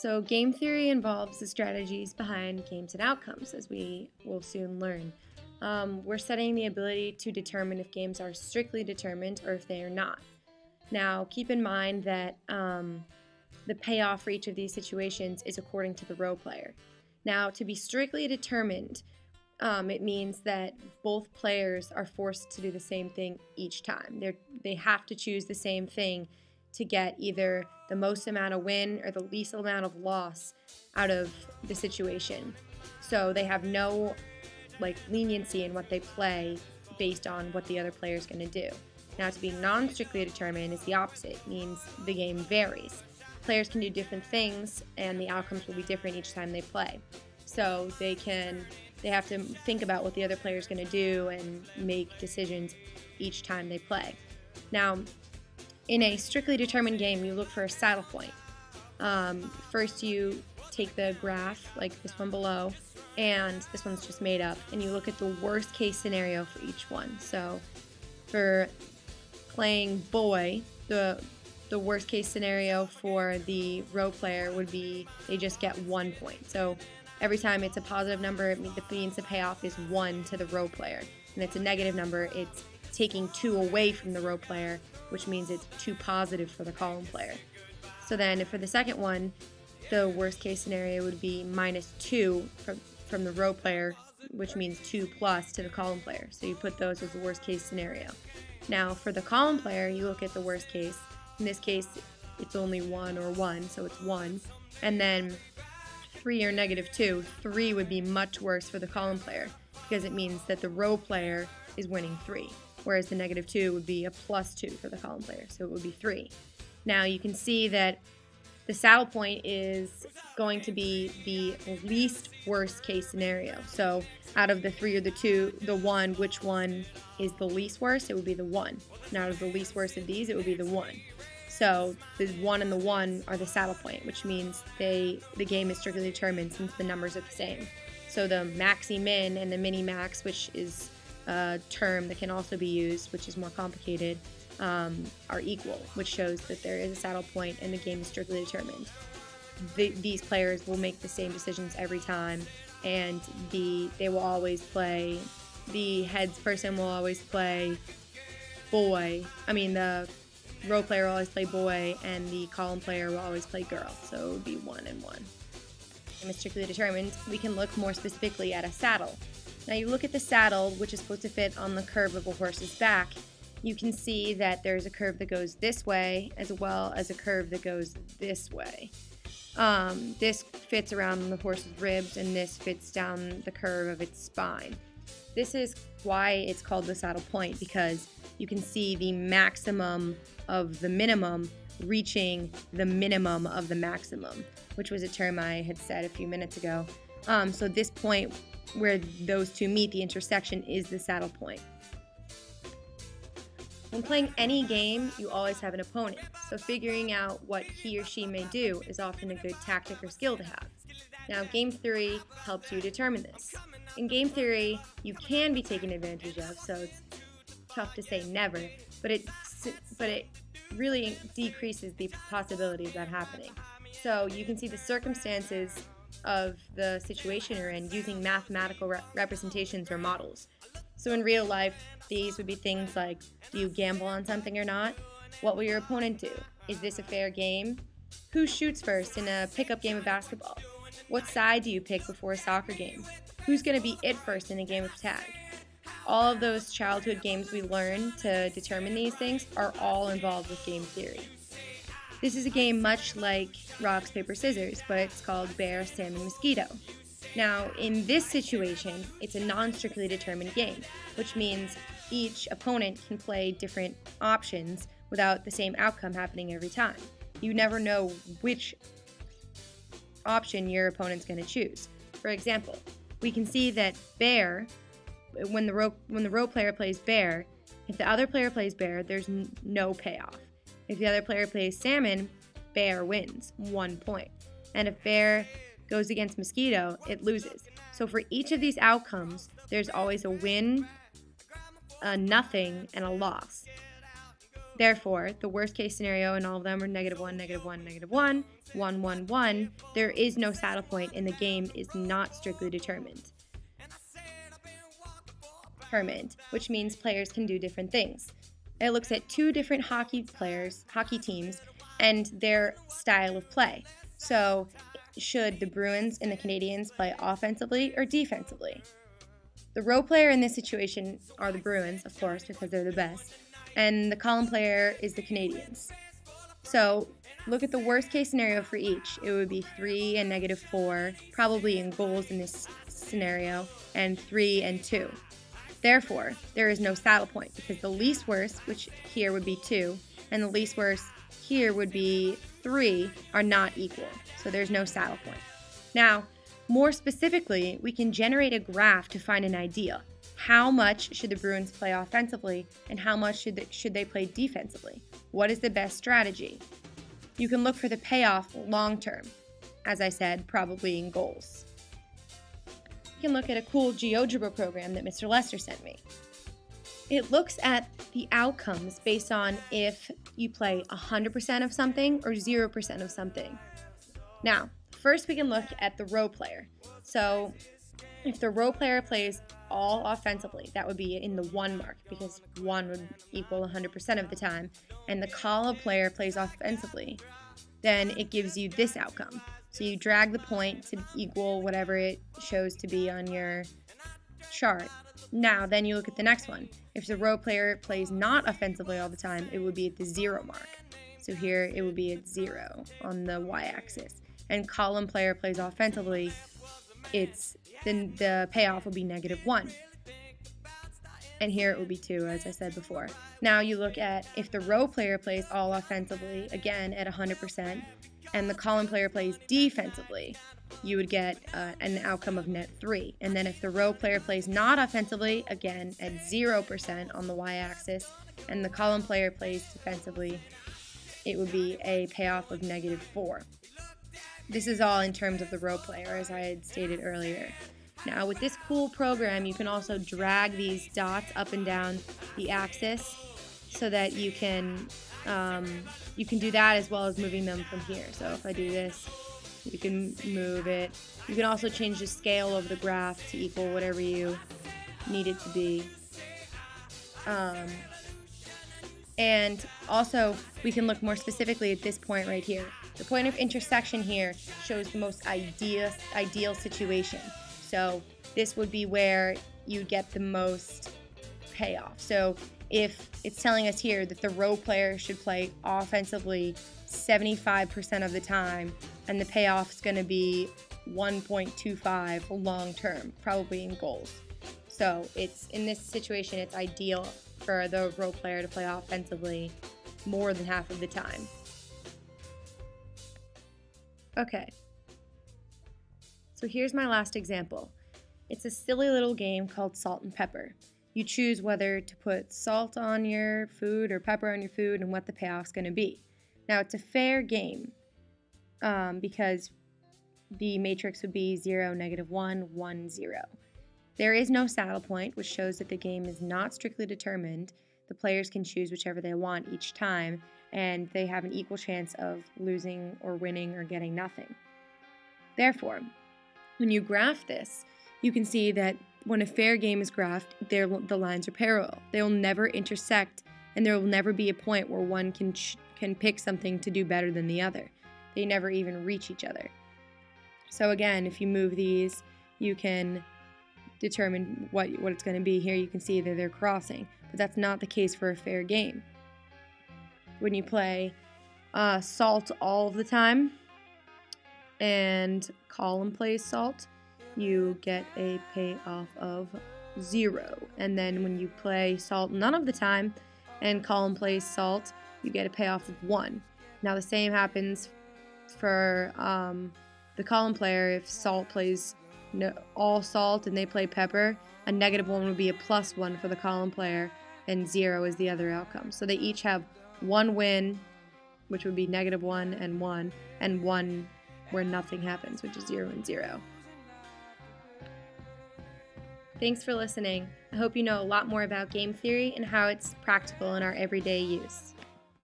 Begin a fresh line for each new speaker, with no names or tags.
So game theory involves the strategies behind games and outcomes, as we will soon learn. We're studying the ability to determine if games are strictly determined or if they are not. Now, keep in mind that the payoff for each of these situations is according to the role player. Now, to be strictly determined, it means that both players are forced to do the same thing each time. They have to choose the same thing to get either the most amount of win or the least amount of loss out of the situation. So they have no leniency in what they play based on what the other player is going to do. Now, to be non-strictly determined is the opposite. It means the game varies. Players can do different things, and the outcomes will be different each time they play. So they have to think about what the other player is going to do and make decisions each time they play. Now, in a strictly determined game, you look for a saddle point. First, you take the graph, like this one below, and this one's just made up, and you look at the worst case scenario for each one. So for playing boy, the worst case scenario for the row player would be they just get 1 point. So every time it's a positive number, it means the payoff is 1 to the row player. And it's a negative number, it's taking 2 away from the row player, which means it's 2 positive for the column player. So then for the second one, the worst case scenario would be -2 from the row player, which means 2 plus to the column player. So you put those as the worst case scenario. Now for the column player, you look at the worst case. In this case, it's only 1 or 1, so it's 1. And then 3 or -2, 3 would be much worse for the column player because it means that the row player is winning 3, whereas the -2 would be a +2 for the column player, so it would be 3. Now you can see that the saddle point is going to be the least worst case scenario. So out of the 3 or the 2, the 1, which one is the least worst? It would be the 1. And out of the least worst of these, it would be the 1. So the 1 and the 1 are the saddle point, which means the game is strictly determined since the numbers are the same. So the maxi-min and the mini-max, which is a term that can also be used, which is more complicated, are equal, which shows that there is a saddle point and the game is strictly determined. These players will make the same decisions every time, and they will always play, the heads person will always play boy. The row player will always play boy, and the column player will always play girl. So it would be 1 and 1. And strictly determined, we can look more specifically at a saddle. Now you look at the saddle, which is supposed to fit on the curve of a horse's back. You can see that there's a curve that goes this way as well as a curve that goes this way. This fits around the horse's ribs, and this fits down the curve of its spine. This is why it's called the saddle point, because you can see the maximum of the minimum reaching the minimum of the maximum, which was a term I had said a few minutes ago. So this point where those two meet, the intersection, is the saddle point. When playing any game, you always have an opponent, so figuring out what he or she may do is often a good tactic or skill to have. Now, game theory helps you determine this. In game theory, you can be taken advantage of, so it's tough to say never, but it really decreases the possibility of that happening. So you can see the circumstances of the situation you're in using mathematical representations or models. So in real life, these would be things like, do you gamble on something or not? What will your opponent do? Is this a fair game? Who shoots first in a pickup game of basketball? What side do you pick before a soccer game? Who's going to be it first in a game of tag? All of those childhood games we learn to determine these things are all involved with game theory. This is a game much like rocks, paper, scissors, but it's called bear, salmon, mosquito. Now, in this situation, it's a non-strictly determined game, which means each opponent can play different options without the same outcome happening every time. You never know which option your opponent's going to choose. For example, we can see that bear, when the row player plays bear, if the other player plays bear, there's no payoff. If the other player plays salmon, bear wins, 1 point. And if bear goes against mosquito, it loses. So for each of these outcomes, there's always a win, a nothing, and a loss. Therefore, the worst case scenario in all of them are -1, -1, -1, 1, 1, 1. There is no saddle point, and the game is not strictly determined, which means players can do different things. It looks at two different hockey teams, and their style of play. So, should the Bruins and the Canadiens play offensively or defensively? The role player in this situation are the Bruins, of course, because they're the best, and the column player is the Canadiens. So, look at the worst case scenario for each. It would be 3 and -4, probably in goals in this scenario, and 3 and 2. Therefore, there is no saddle point because the least worst, which here would be 2, and the least worst here would be 3, are not equal. So there's no saddle point. Now, more specifically, we can generate a graph to find an idea. How much should the Bruins play offensively, and how much should they play defensively? What is the best strategy? You can look for the payoff long term. As I said, probably in goals. You can look at a cool GeoGebra program that Mr. Lester sent me. It looks at the outcomes based on if you play 100% of something or 0% of something. Now, first we can look at the row player. So, if the row player plays all offensively, that would be in the 1 mark because 1 would equal 100% of the time, and the column player plays offensively, then it gives you this outcome. So you drag the point to equal whatever it shows to be on your chart. Now, then you look at the next one. If the row player plays not offensively all the time, it would be at the 0 mark. So here it would be at 0 on the y-axis. And column player plays offensively, then the payoff will be -1. And here it will be 2, as I said before. Now you look at if the row player plays all offensively, again at 100%, and the column player plays defensively, you would get an outcome of -3. And then if the row player plays not offensively, again at 0% on the y-axis, and the column player plays defensively, it would be a payoff of -4. This is all in terms of the row player, as I had stated earlier. Now, with this cool program, you can also drag these dots up and down the axis so that you can do that as well as moving them from here. So if I do this, you can move it. You can also change the scale of the graph to equal whatever you need it to be. And also, we can look more specifically at this point right here. The point of intersection here shows the most ideal situation. So this would be where you get the most payoff. So if it's telling us here that the row player should play offensively 75% of the time, and the payoff is going to be 1.25 long term, probably in goals. So it's in this situation, it's ideal for the row player to play offensively more than half of the time. Okay. So here's my last example. It's a silly little game called Salt and Pepper. You choose whether to put salt on your food or pepper on your food and what the payoff's going to be. Now, it's a fair game because the matrix would be 0, -1, 1, 0. There is no saddle point, which shows that the game is not strictly determined. The players can choose whichever they want each time, and they have an equal chance of losing or winning or getting nothing. Therefore, when you graph this, you can see that when a fair game is graphed, the lines are parallel. They will never intersect, and there will never be a point where one can pick something to do better than the other. They never even reach each other. So again, if you move these, you can determine what it's going to be. Here you can see that they're crossing, but that's not the case for a fair game. When you play salt all of the time and column plays salt, you get a payoff of 0. And then when you play salt none of the time and column plays salt, you get a payoff of 1. Now the same happens for the column player. If salt plays all salt and they play pepper, a -1 would be a +1 for the column player, and 0 is the other outcome. So they each have 1 win, which would be -1 and 1 where nothing happens, which is 0 and 0. Thanks for listening. I hope you know a lot more about game theory and how it's practical in our everyday use.